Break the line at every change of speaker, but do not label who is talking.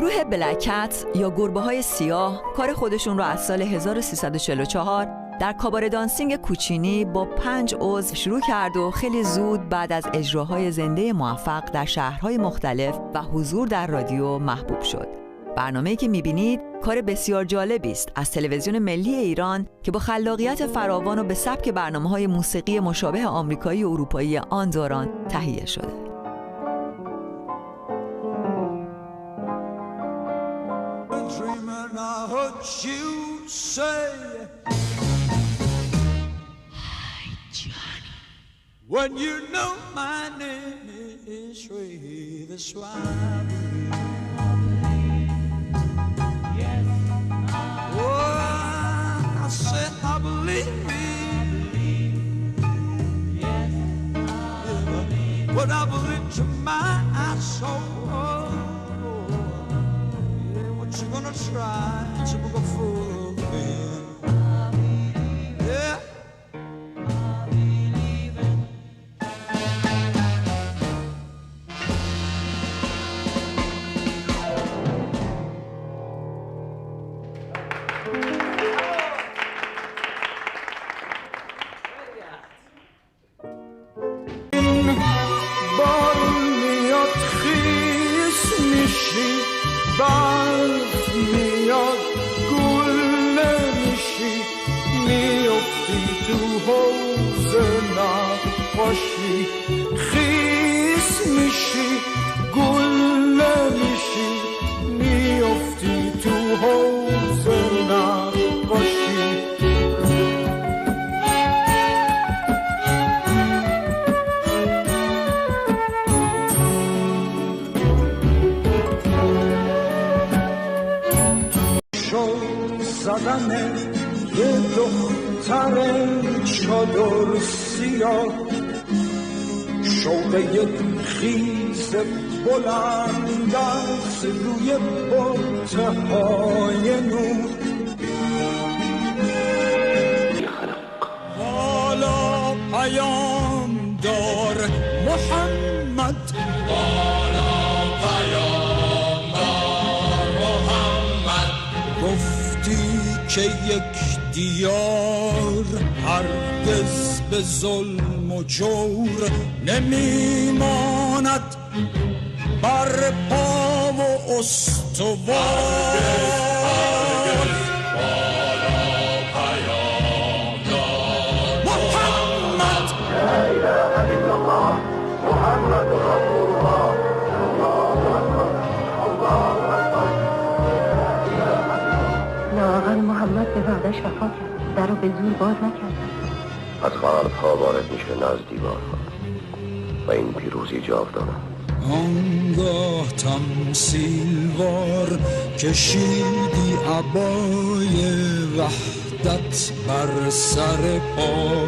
گروه بلکت یا گربه‌های سیاه کار خودشون رو از سال 1344 در کاباره دانسینگ کوچینی با 5 عضو شروع کرد و خیلی زود بعد از اجراهای زنده موفق در شهرهای مختلف و حضور در رادیو محبوب شد. برنامه‌ای که می‌بینید کار بسیار جالبی است از تلویزیون ملی ایران که با خلاقیت فراوان و به سبک برنامه‌های موسیقی مشابه آمریکایی و اروپایی آن دوران تهیه شده.
When you know my name is Ray, that's why I believe. Yes, I said I believe. Yes, I believe. What I believe to my soul. Yeah, what you gonna try to make a fool of me? Yeah.
برف میاد گل نمیشی میافتی تو حوض نقاشی خیس میشی گل نمیشی میافتی تو حوض نقاشی زدن یه دختر چادر سیاه شوق یک خیز بلند از روی بطهای نور حالا پیام دار محمد حالا پیام دار محمد گفتی که یک دیار هرگز به ظلم و جور نمیماند بر پا و استوار محمد لا اله الا الله محمد رسول الله
لااقل محمد به وعدش وفا کرد در رو به زور باز نکرد
از قلب‌ها وارد میشه نزد دیوارها و این پیروزی جاودانه
آنگاه تمثیلوار کشیدی عبای وحدت بر سر پا